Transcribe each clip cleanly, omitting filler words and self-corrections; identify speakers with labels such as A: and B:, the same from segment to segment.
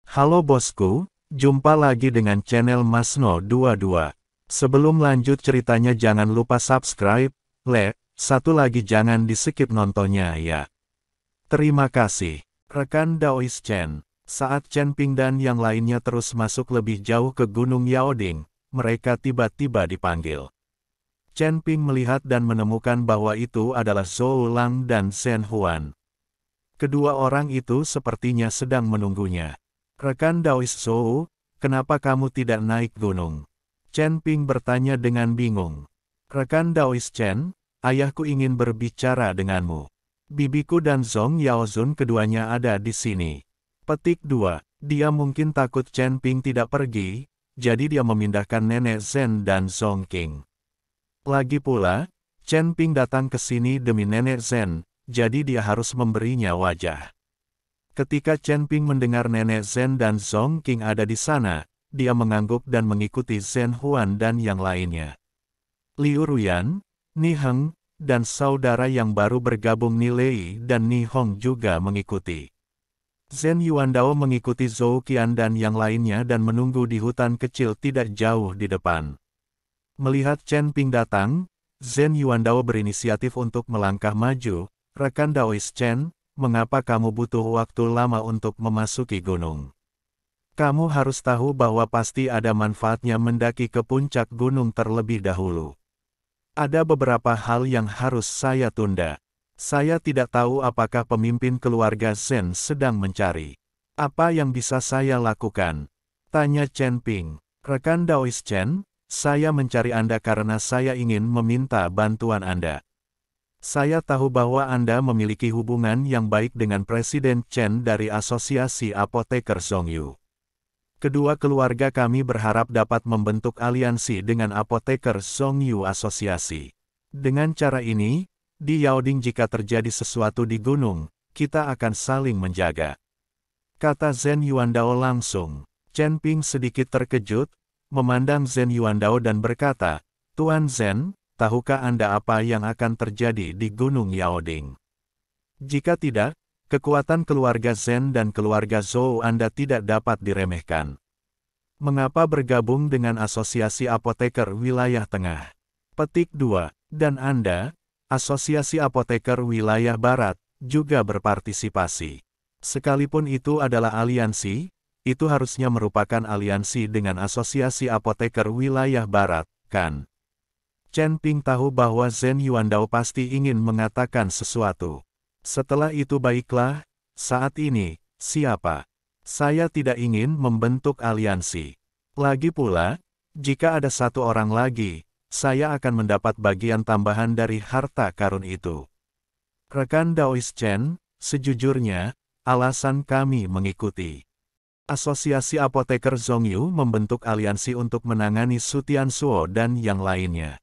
A: Halo bosku, jumpa lagi dengan channel Masno22. Sebelum lanjut ceritanya jangan lupa subscribe, satu lagi jangan di-skip nontonnya ya. Terima kasih. Rekan Daois Chen, saat Chen Ping dan yang lainnya terus masuk lebih jauh ke Gunung Yaoding, mereka tiba-tiba dipanggil. Chen Ping melihat dan menemukan bahwa itu adalah Zhou Lang dan Zhen Huan. Kedua orang itu sepertinya sedang menunggunya. Rekan Daois Zhou, kenapa kamu tidak naik gunung? Chen Ping bertanya dengan bingung. Rekan Daois Chen, ayahku ingin berbicara denganmu. Bibiku dan Zhong Yaozun keduanya ada di sini. Petik 2. Dia mungkin takut Chen Ping tidak pergi, jadi dia memindahkan nenek Zhen dan Zhong Qing. Lagi pula, Chen Ping datang ke sini demi nenek Zhen, jadi dia harus memberinya wajah. Ketika Chen Ping mendengar nenek Zhen dan Zhong Qing ada di sana, dia mengangguk dan mengikuti Zhen Huan dan yang lainnya. Liu Ruyan, Ni Heng, dan saudara yang baru bergabung Ni Lei dan Ni Hong juga mengikuti. Zhen Yuandao mengikuti Zhou Qian dan yang lainnya dan menunggu di hutan kecil tidak jauh di depan. Melihat Chen Ping datang, Zhen Yuandao berinisiatif untuk melangkah maju. Rekan Daois Chen, mengapa kamu butuh waktu lama untuk memasuki gunung? Kamu harus tahu bahwa pasti ada manfaatnya mendaki ke puncak gunung terlebih dahulu. Ada beberapa hal yang harus saya tunda. Saya tidak tahu apakah pemimpin keluarga Zhen sedang mencari. Apa yang bisa saya lakukan? Tanya Chen Ping. Rekan Daois Chen, saya mencari Anda karena saya ingin meminta bantuan Anda. Saya tahu bahwa Anda memiliki hubungan yang baik dengan Presiden Chen dari Asosiasi Apoteker Zhongyu. Kedua keluarga kami berharap dapat membentuk aliansi dengan Apoteker Zhongyu Asosiasi. Dengan cara ini, di Yaoding jika terjadi sesuatu di gunung, kita akan saling menjaga. Kata Zhen Yuandao langsung. Chen Ping sedikit terkejut, memandang Zhen Yuandao dan berkata, Tuan Zhen, tahukah Anda apa yang akan terjadi di Gunung Yaoding? Jika tidak, kekuatan keluarga Zhen dan keluarga Zhou Anda tidak dapat diremehkan. Mengapa bergabung dengan Asosiasi Apoteker Wilayah Tengah? Petik 2. Dan Anda, Asosiasi Apoteker Wilayah Barat, juga berpartisipasi. Sekalipun itu adalah aliansi, itu harusnya merupakan aliansi dengan Asosiasi Apoteker Wilayah Barat, kan? Chen Ping tahu bahwa Zhen Yuandao pasti ingin mengatakan sesuatu. Setelah itu baiklah, saat ini, siapa? Saya tidak ingin membentuk aliansi. Lagi pula, jika ada satu orang lagi, saya akan mendapat bagian tambahan dari harta karun itu. Rekan Daois Chen, sejujurnya, alasan kami mengikuti Asosiasi Apoteker Zhongyu membentuk aliansi untuk menangani Su Tianzuo dan yang lainnya.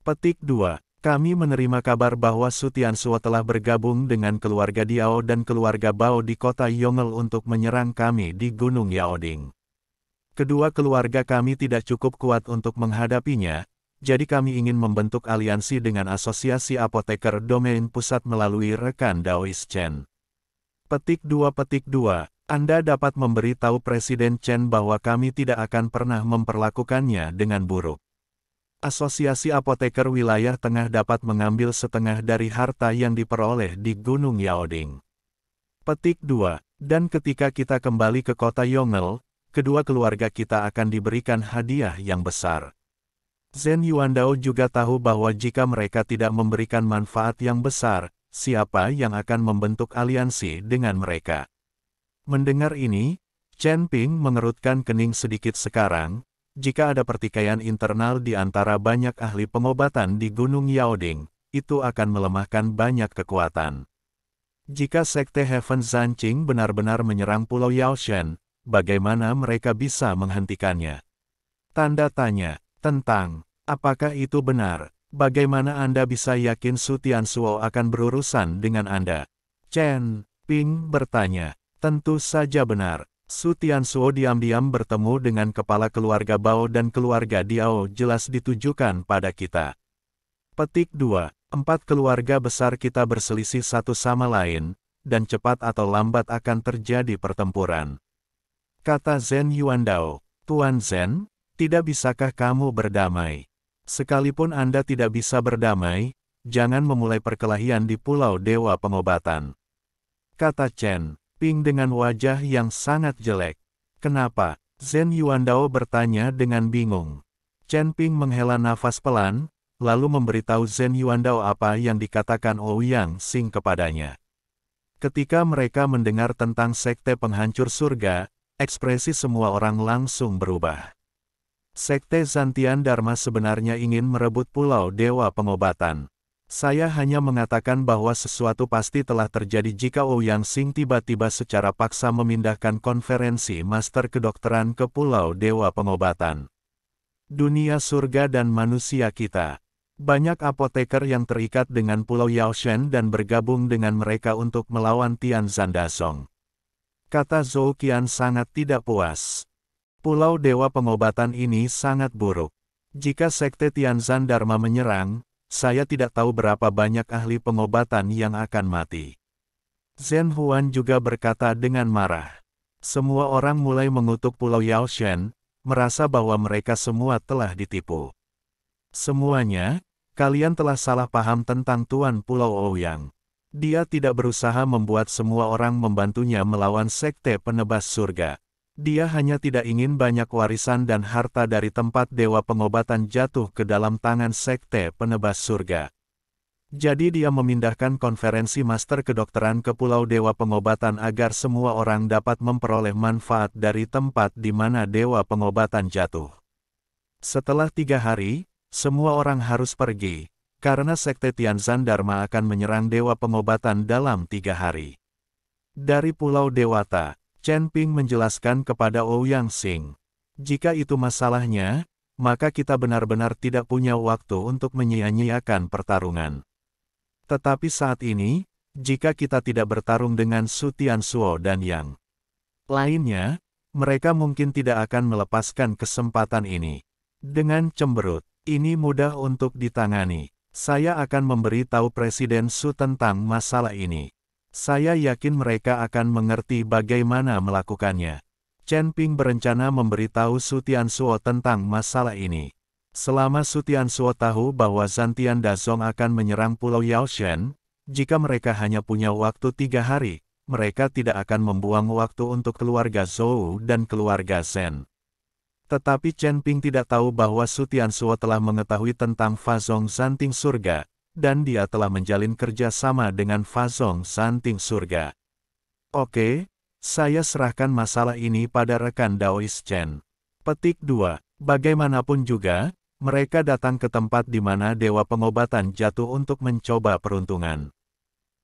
A: Petik 2. Kami menerima kabar bahwa Su Tianzuo telah bergabung dengan keluarga Diao dan keluarga Bao di kota Yongel untuk menyerang kami di Gunung Yaoding. Kedua keluarga kami tidak cukup kuat untuk menghadapinya, jadi kami ingin membentuk aliansi dengan Asosiasi Apoteker Domain Pusat melalui rekan Daois Chen. Petik 2. Anda dapat memberitahu Presiden Chen bahwa kami tidak akan pernah memperlakukannya dengan buruk. Asosiasi Apoteker Wilayah Tengah dapat mengambil setengah dari harta yang diperoleh di Gunung Yaoding. Petik 2. Dan ketika kita kembali ke kota Yongel, kedua keluarga kita akan diberikan hadiah yang besar. Zhen Yuandao juga tahu bahwa jika mereka tidak memberikan manfaat yang besar, siapa yang akan membentuk aliansi dengan mereka? Mendengar ini, Chen Ping mengerutkan kening sedikit sekarang. Jika ada pertikaian internal di antara banyak ahli pengobatan di Gunung Yaoding, itu akan melemahkan banyak kekuatan. Jika Sekte Heaven Zanqing benar-benar menyerang Pulau Yaoshan, bagaimana mereka bisa menghentikannya? Tanda tanya, tentang, apakah itu benar? Bagaimana Anda bisa yakin Su Tianzuo akan berurusan dengan Anda? Chen Ping bertanya, tentu saja benar. Su Tianzuo diam-diam bertemu dengan kepala keluarga Bao dan keluarga Diao jelas ditujukan pada kita. Petik 2. 4 keluarga besar kita berselisih satu sama lain, dan cepat atau lambat akan terjadi pertempuran. Kata Zhen Yuandao. Tuan Zhen, tidak bisakah kamu berdamai? Sekalipun Anda tidak bisa berdamai, jangan memulai perkelahian di Pulau Dewa Pengobatan. Kata Chen Ping dengan wajah yang sangat jelek. Kenapa? Zhen Yuandao bertanya dengan bingung. Chen Ping menghela nafas pelan, lalu memberitahu Zhen Yuandao apa yang dikatakan Ouyang Xing kepadanya. Ketika mereka mendengar tentang sekte penghancur surga, ekspresi semua orang langsung berubah. Sekte Zantian Dharma sebenarnya ingin merebut Pulau Dewa Pengobatan. Saya hanya mengatakan bahwa sesuatu pasti telah terjadi jika Ouyang Xing tiba-tiba secara paksa memindahkan konferensi Master Kedokteran ke Pulau Dewa Pengobatan. Dunia surga dan manusia kita. Banyak apoteker yang terikat dengan Pulau Yaoshen dan bergabung dengan mereka untuk melawan Tian Zandasong. Kata Zhou Qian sangat tidak puas. Pulau Dewa Pengobatan ini sangat buruk. Jika Sekte Tianzan Dharma menyerang, saya tidak tahu berapa banyak ahli pengobatan yang akan mati. Zhen Huan juga berkata dengan marah. Semua orang mulai mengutuk Pulau Yaoshen, merasa bahwa mereka semua telah ditipu. Semuanya, kalian telah salah paham tentang Tuan Pulau Ouyang. Dia tidak berusaha membuat semua orang membantunya melawan sekte penebas surga. Dia hanya tidak ingin banyak warisan dan harta dari tempat Dewa Pengobatan jatuh ke dalam tangan sekte penebas surga. Jadi dia memindahkan konferensi Master Kedokteran ke Pulau Dewa Pengobatan agar semua orang dapat memperoleh manfaat dari tempat di mana Dewa Pengobatan jatuh. Setelah 3 hari, semua orang harus pergi. Karena Sekte Tianzan Dharma akan menyerang Dewa Pengobatan dalam 3 hari. Dari Pulau Dewata, Chen Ping menjelaskan kepada Ouyang Xing. Jika itu masalahnya, maka kita benar-benar tidak punya waktu untuk menyia-nyiakan pertarungan. Tetapi saat ini, jika kita tidak bertarung dengan Su Tianzuo dan yang lainnya, mereka mungkin tidak akan melepaskan kesempatan ini. Dengan cemberut, ini mudah untuk ditangani. Saya akan memberi tahu Presiden Su tentang masalah ini. Saya yakin mereka akan mengerti bagaimana melakukannya. Chen Ping berencana memberitahu Su Tianzuo tentang masalah ini. Selama Su Tianzuo tahu bahwa Zantian Dazong akan menyerang Pulau Yaoshen, jika mereka hanya punya waktu 3 hari, mereka tidak akan membuang waktu untuk keluarga Zhou dan keluarga Zhen. Tetapi Chen Ping tidak tahu bahwa Su Tianzuo telah mengetahui tentang Fazong Zanting Surga, dan dia telah menjalin kerja sama dengan Fazong Zanting Surga. Oke, saya serahkan masalah ini pada rekan Daois Chen. Petik 2. Bagaimanapun juga, mereka datang ke tempat di mana Dewa Pengobatan jatuh untuk mencoba peruntungan.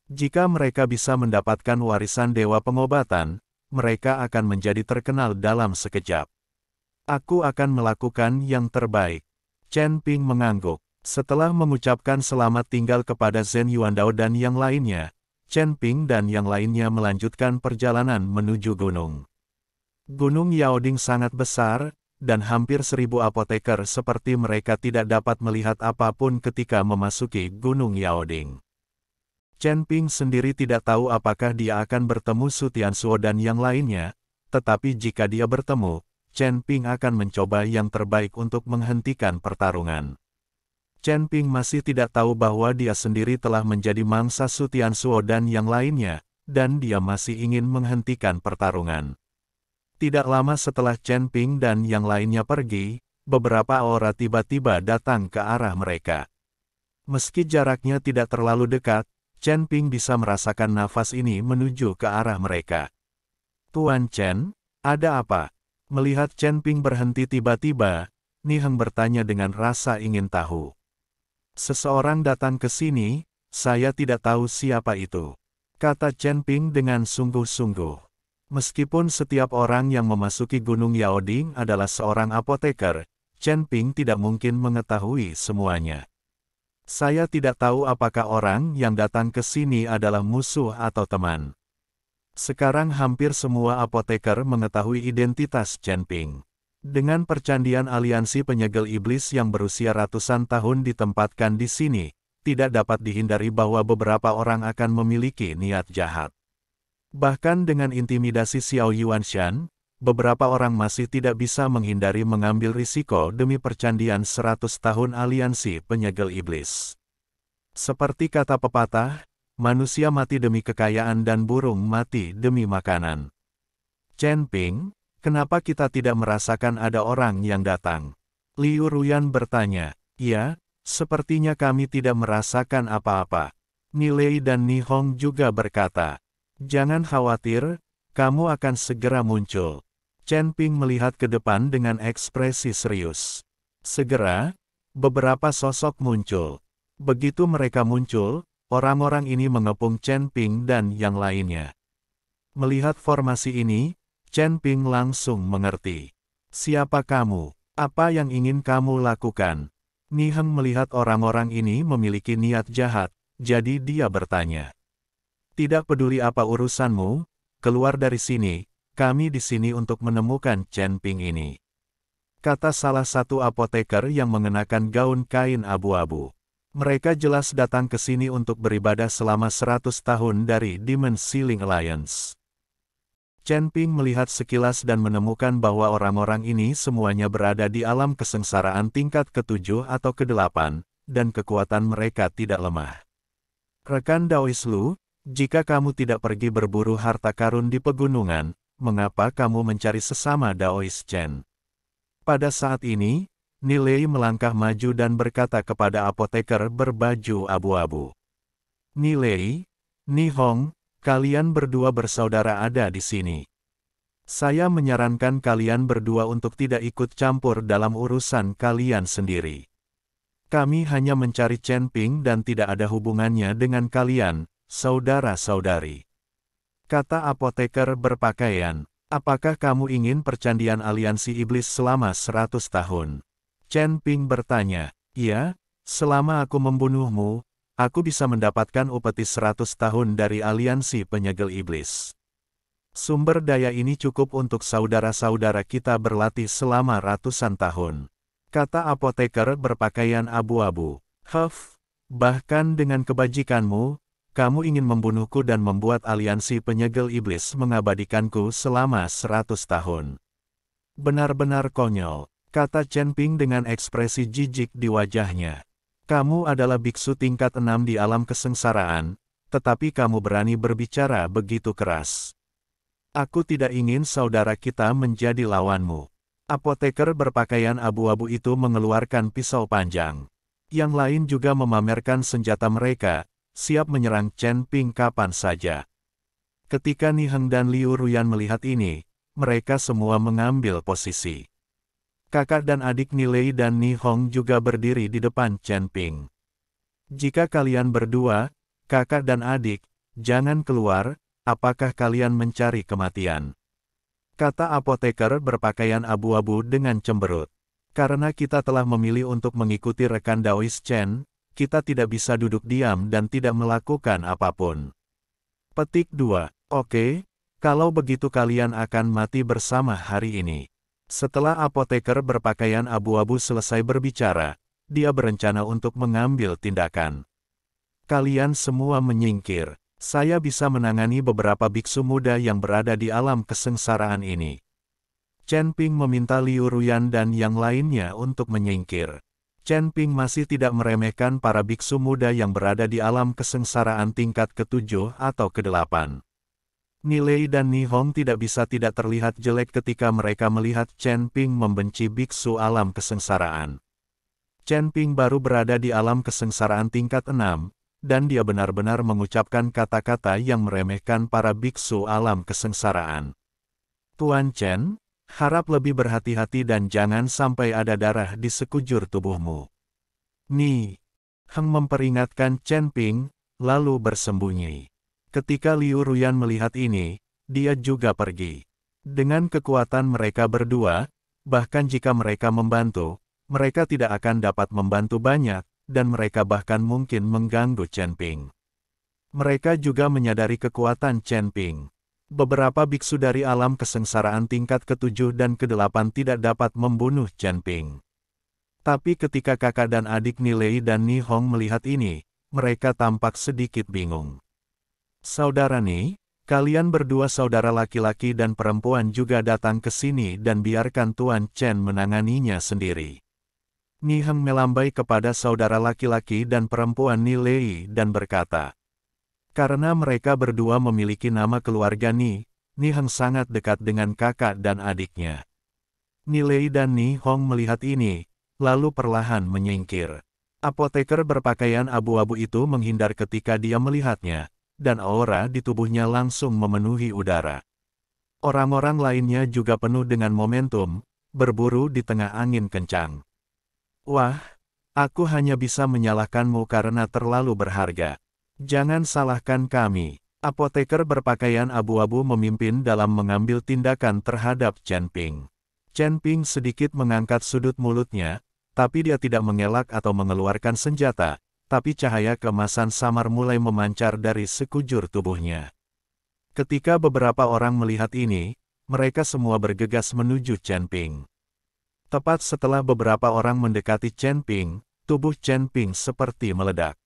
A: Jika mereka bisa mendapatkan warisan Dewa Pengobatan, mereka akan menjadi terkenal dalam sekejap. Aku akan melakukan yang terbaik. Chen Ping mengangguk. Setelah mengucapkan selamat tinggal kepada Zhen Yuandao dan yang lainnya, Chen Ping dan yang lainnya melanjutkan perjalanan menuju gunung. Gunung Yaoding sangat besar, dan hampir 1000 apoteker seperti mereka tidak dapat melihat apapun ketika memasuki Gunung Yaoding. Chen Ping sendiri tidak tahu apakah dia akan bertemu Su Tianzuo dan yang lainnya, tetapi jika dia bertemu, Chen Ping akan mencoba yang terbaik untuk menghentikan pertarungan. Chen Ping masih tidak tahu bahwa dia sendiri telah menjadi mangsa Su Tianzuo dan yang lainnya, dan dia masih ingin menghentikan pertarungan. Tidak lama setelah Chen Ping dan yang lainnya pergi, beberapa aura tiba-tiba datang ke arah mereka. Meski jaraknya tidak terlalu dekat, Chen Ping bisa merasakan nafas ini menuju ke arah mereka. Tuan Chen, ada apa? Melihat Chen Ping berhenti tiba-tiba, Ni Heng bertanya dengan rasa ingin tahu. Seseorang datang ke sini, saya tidak tahu siapa itu. Kata Chen Ping dengan sungguh-sungguh. Meskipun setiap orang yang memasuki Gunung Yaoding adalah seorang apoteker, Chen Ping tidak mungkin mengetahui semuanya. Saya tidak tahu apakah orang yang datang ke sini adalah musuh atau teman. Sekarang hampir semua apoteker mengetahui identitas Chen Ping. Dengan percandian aliansi penyegel iblis yang berusia ratusan tahun ditempatkan di sini, tidak dapat dihindari bahwa beberapa orang akan memiliki niat jahat. Bahkan dengan intimidasi Xiao Yuanshan, beberapa orang masih tidak bisa menghindari mengambil risiko demi percandian 100 tahun aliansi penyegel iblis. Seperti kata pepatah, manusia mati demi kekayaan dan burung mati demi makanan. Chen Ping, kenapa kita tidak merasakan ada orang yang datang? Liu Ruyan bertanya. Ya, sepertinya kami tidak merasakan apa-apa. Nilei dan Ni Hong juga berkata. Jangan khawatir, kamu akan segera muncul. Chen Ping melihat ke depan dengan ekspresi serius. Segera, beberapa sosok muncul. Begitu mereka muncul, orang-orang ini mengepung Chen Ping dan yang lainnya. Melihat formasi ini, Chen Ping langsung mengerti. Siapa kamu? Apa yang ingin kamu lakukan? Ni Heng melihat orang-orang ini memiliki niat jahat, jadi dia bertanya. Tidak peduli apa urusanmu, keluar dari sini, kami di sini untuk menemukan Chen Ping ini. Kata salah satu apoteker yang mengenakan gaun kain abu-abu. Mereka jelas datang ke sini untuk beribadah selama 100 tahun dari Demon Ceiling Alliance. Chen Ping melihat sekilas dan menemukan bahwa orang-orang ini semuanya berada di alam kesengsaraan tingkat ke-7 atau ke-8, dan kekuatan mereka tidak lemah. Rekan Daois Lu, jika kamu tidak pergi berburu harta karun di pegunungan, mengapa kamu mencari sesama Daois Chen? Pada saat ini, Nilei melangkah maju dan berkata kepada apoteker berbaju abu-abu. Nilei, Ni Hong, kalian berdua bersaudara ada di sini. Saya menyarankan kalian berdua untuk tidak ikut campur dalam urusan kalian sendiri. Kami hanya mencari Chen Ping dan tidak ada hubungannya dengan kalian, saudara-saudari. Kata apoteker berpakaian, apakah kamu ingin percandian aliansi iblis selama 100 tahun? Chen Ping bertanya, ya, selama aku membunuhmu, aku bisa mendapatkan upeti 100 tahun dari aliansi penyegel iblis. Sumber daya ini cukup untuk saudara-saudara kita berlatih selama ratusan tahun. Kata apoteker berpakaian abu-abu. Huff, bahkan dengan kebajikanmu, kamu ingin membunuhku dan membuat aliansi penyegel iblis mengabadikanku selama 100 tahun. Benar-benar konyol, kata Chen Ping dengan ekspresi jijik di wajahnya. Kamu adalah biksu tingkat 6 di alam kesengsaraan, tetapi kamu berani berbicara begitu keras. Aku tidak ingin saudara kita menjadi lawanmu. Apoteker berpakaian abu-abu itu mengeluarkan pisau panjang. Yang lain juga memamerkan senjata mereka, siap menyerang Chen Ping kapan saja. Ketika Ni Heng dan Liu Ruyan melihat ini, mereka semua mengambil posisi. Kakak dan adik Nilei dan Ni Hong juga berdiri di depan Chen Ping. Jika kalian berdua, kakak dan adik, jangan keluar, apakah kalian mencari kematian? Kata apoteker berpakaian abu-abu dengan cemberut. Karena kita telah memilih untuk mengikuti rekan Daois Chen, kita tidak bisa duduk diam dan tidak melakukan apapun. Petik 2. Oke, kalau begitu kalian akan mati bersama hari ini. Setelah apoteker berpakaian abu-abu selesai berbicara, dia berencana untuk mengambil tindakan. Kalian semua menyingkir. Saya bisa menangani beberapa biksu muda yang berada di alam kesengsaraan ini. Chen Ping meminta Liu Ruyan dan yang lainnya untuk menyingkir. Chen Ping masih tidak meremehkan para biksu muda yang berada di alam kesengsaraan tingkat ke-7 atau ke-8. Nilei dan Ni Hong tidak bisa tidak terlihat jelek ketika mereka melihat Chen Ping membenci biksu alam kesengsaraan. Chen Ping baru berada di alam kesengsaraan tingkat 6, dan dia benar-benar mengucapkan kata-kata yang meremehkan para biksu alam kesengsaraan. Tuan Chen, harap lebih berhati-hati dan jangan sampai ada darah di sekujur tubuhmu. Ni Heng memperingatkan Chen Ping, lalu bersembunyi. Ketika Liu Ruyan melihat ini, dia juga pergi. Dengan kekuatan mereka berdua, bahkan jika mereka membantu, mereka tidak akan dapat membantu banyak, dan mereka bahkan mungkin mengganggu Chen Ping. Mereka juga menyadari kekuatan Chen Ping. Beberapa biksu dari alam kesengsaraan tingkat ke-7 dan ke-8 tidak dapat membunuh Chen Ping. Tapi ketika kakak dan adik Nilei dan Ni Hong melihat ini, mereka tampak sedikit bingung. Saudara Ni, Kalian berdua saudara laki-laki dan perempuan juga datang ke sini dan biarkan Tuan Chen menanganinya sendiri. Ni Heng melambai kepada saudara laki-laki dan perempuan Ni Lei dan berkata, karena mereka berdua memiliki nama keluarga Ni Heng sangat dekat dengan kakak dan adiknya. Ni Lei dan Ni Hong melihat ini, lalu perlahan menyingkir. Apoteker berpakaian abu-abu itu menghindar ketika dia melihatnya, dan aura di tubuhnya langsung memenuhi udara. Orang-orang lainnya juga penuh dengan momentum, berburu di tengah angin kencang. Wah, aku hanya bisa menyalahkanmu karena terlalu berharga. Jangan salahkan kami. Apoteker berpakaian abu-abu memimpin dalam mengambil tindakan terhadap Chen Ping. Chen Ping sedikit mengangkat sudut mulutnya, tapi dia tidak mengelak atau mengeluarkan senjata, tapi cahaya keemasan samar mulai memancar dari sekujur tubuhnya. Ketika beberapa orang melihat ini, mereka semua bergegas menuju Chen Ping. Tepat setelah beberapa orang mendekati Chen Ping, tubuh Chen Ping seperti meledak.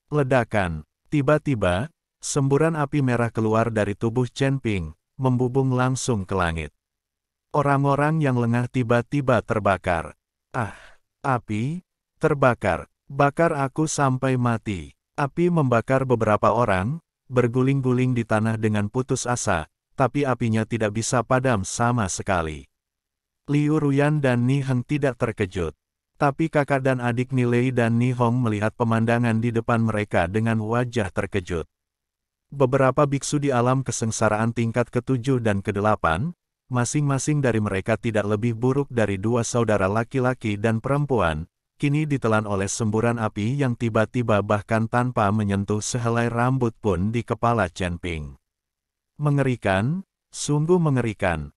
A: Ledakan. Tiba-tiba, semburan api merah keluar dari tubuh Chen Ping, membubung langsung ke langit. Orang-orang yang lengah tiba-tiba terbakar. Ah, api, terbakar. Bakar aku sampai mati. Api membakar beberapa orang, berguling-guling di tanah dengan putus asa, tapi apinya tidak bisa padam sama sekali. Liu Ruyan dan Ni Heng tidak terkejut. Tapi kakak dan adik Ni Lei dan Ni Hong melihat pemandangan di depan mereka dengan wajah terkejut. Beberapa biksu di alam kesengsaraan tingkat ke-7 dan ke-8, masing-masing dari mereka tidak lebih buruk dari dua saudara laki-laki dan perempuan, kini ditelan oleh semburan api yang tiba-tiba bahkan tanpa menyentuh sehelai rambut pun di kepala Chen Ping. Mengerikan, sungguh mengerikan.